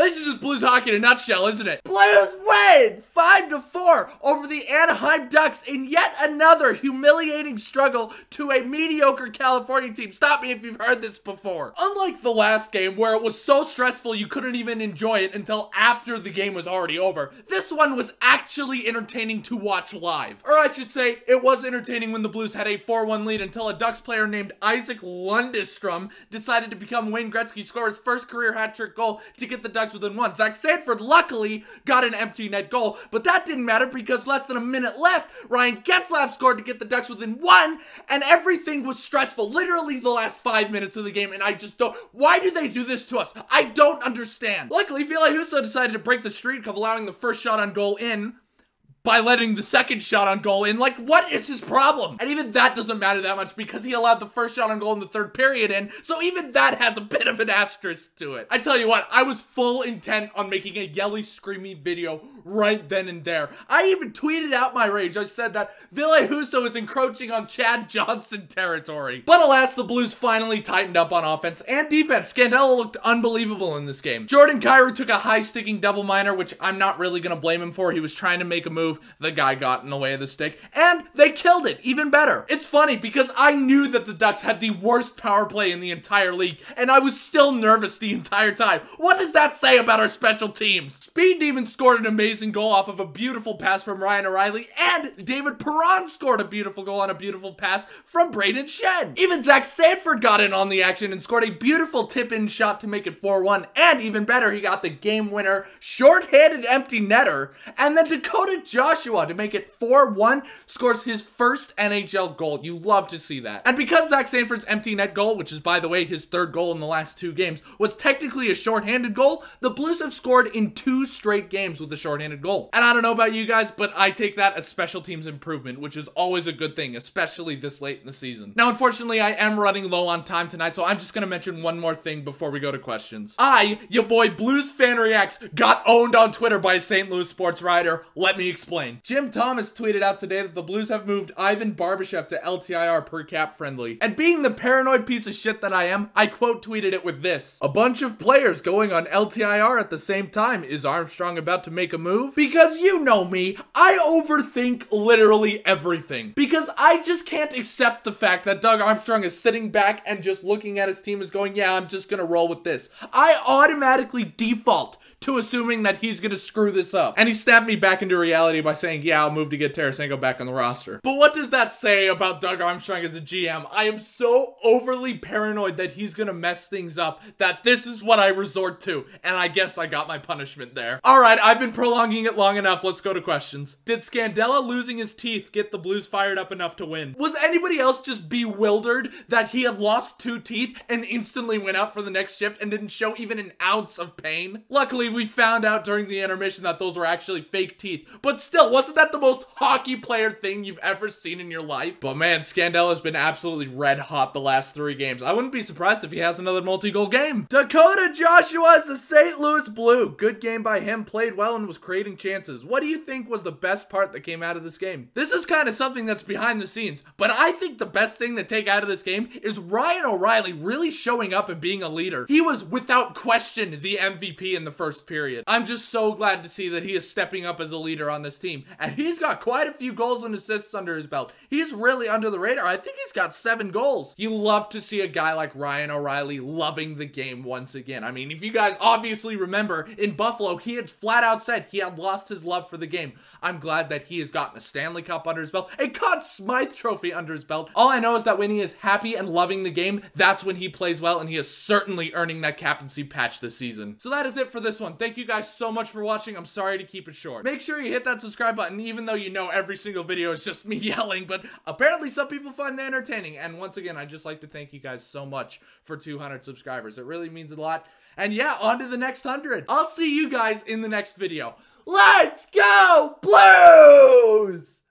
This is just Blues hockey in a nutshell, isn't it? Blues win 5-4 over the Anaheim Ducks in yet another humiliating struggle to a mediocre California team. Stop me if you've heard this before. Unlike the last game where it was so stressful you couldn't even enjoy it until after the game was already over, this one was actually entertaining to watch live. Or I should say, it was entertaining when the Blues had a 4-1 lead until a Ducks player named Isaac Lundestrom decided to become Wayne Gretzky, score his first career hat-trick goal to get the Ducks within one. Zach Sanford luckily got an empty net goal, but that didn't matter because less than a minute left, Ryan Getzlaf scored to get the Ducks within one, and everything was stressful. Literally the last 5 minutes of the game, and I just don't... Why do they do this to us? I don't understand. Luckily, Ville Husso decided to break the streak of allowing the first shot on goal in by letting the second shot on goal in. Like, what is his problem? And even that doesn't matter that much because he allowed the first shot on goal in the third period in, so even that has a bit of an asterisk to it. I tell you what, I was full intent on making a yelly, screamy video right then and there. I even tweeted out my rage. I said that Ville Husso is encroaching on Chad Johnson territory. But alas, the Blues finally tightened up on offense and defense. Scandella looked unbelievable in this game. Jordan Kyrou took a high-sticking double minor, which I'm not really gonna blame him for. He was trying to make a move. The guy got in the way of the stick, and they killed it, even better. It's funny because I knew that the Ducks had the worst power play in the entire league, and I was still nervous the entire time. What does that say about our special teams? Speed Demon scored an amazing goal off of a beautiful pass from Ryan O'Reilly, and David Perron scored a beautiful goal on a beautiful pass from Braden Shen. Even Zach Sanford got in on the action and scored a beautiful tip-in shot to make it 4-1, and even better, he got the game winner, short-handed empty netter, and then Dakota JoshWa to make it 4-1 scores his first NHL goal. You love to see that. And because Zach Sanford's empty net goal, which is by the way his third goal in the last 2 games, was technically a shorthanded goal, the Blues have scored in 2 straight games with a shorthanded goal. And I don't know about you guys, but I take that as special teams improvement, which is always a good thing, especially this late in the season. Now, unfortunately, I am running low on time tonight, so I'm just gonna mention one more thing before we go to questions. Your boy BluesFanReacts, got owned on Twitter by a St. Louis sports writer. Let me explain. Jim Thomas tweeted out today that the Blues have moved Ivan Barbashev to LTIR per cap friendly. And being the paranoid piece of shit that I am, I quote tweeted it with this: "A bunch of players going on LTIR at the same time. Is Armstrong about to make a move?" Because you know me, I overthink literally everything. Because I just can't accept the fact that Doug Armstrong is sitting back and just looking at his team as going, yeah, I'm just gonna roll with this. I automatically default to assuming that he's gonna screw this up. And he snapped me back into reality by saying, yeah, I'll move to get Tarasenko back on the roster. But what does that say about Doug Armstrong as a GM? I am so overly paranoid that he's gonna mess things up that this is what I resort to. And I guess I got my punishment there. Alright, I've been prolonging it long enough. Let's go to questions. Did Scandella losing his teeth get the Blues fired up enough to win? Was anybody else just bewildered that he had lost 2 teeth and instantly went out for the next shift and didn't show even an ounce of pain? Luckily, we found out during the intermission that those were actually fake teeth. But still, wasn't that the most hockey player thing you've ever seen in your life? But man, Scandella's been absolutely red hot the last 3 games. I wouldn't be surprised if he has another multi-goal game. Dakota JoshWa is a St. Louis Blue. Good game by him, played well and was creating chances. What do you think was the best part that came out of this game? This is kind of something that's behind the scenes, but I think the best thing to take out of this game is Ryan O'Reilly really showing up and being a leader. He was without question the MVP in the first period. I'm just so glad to see that he is stepping up as a leader on this team, and he's got quite a few goals and assists under his belt. He's really under the radar. I think he's got 7 goals. You love to see a guy like Ryan O'Reilly loving the game once again. I mean, if you guys obviously remember, in Buffalo, he had flat out said he had lost his love for the game. I'm glad that he has gotten a Stanley Cup under his belt, a Conn Smythe Trophy under his belt. All I know is that when he is happy and loving the game, that's when he plays well, and he is certainly earning that captaincy patch this season. So that is it for this one. Thank you guys so much for watching. I'm sorry to keep it short. Make sure you hit that subscribe button, even though you know every single video is just me yelling, but apparently some people find that entertaining. And once again, I'd just like to thank you guys so much for 200 subscribers. It really means a lot. And yeah, on to the next 100. I'll see you guys in the next video. Let's go Blues!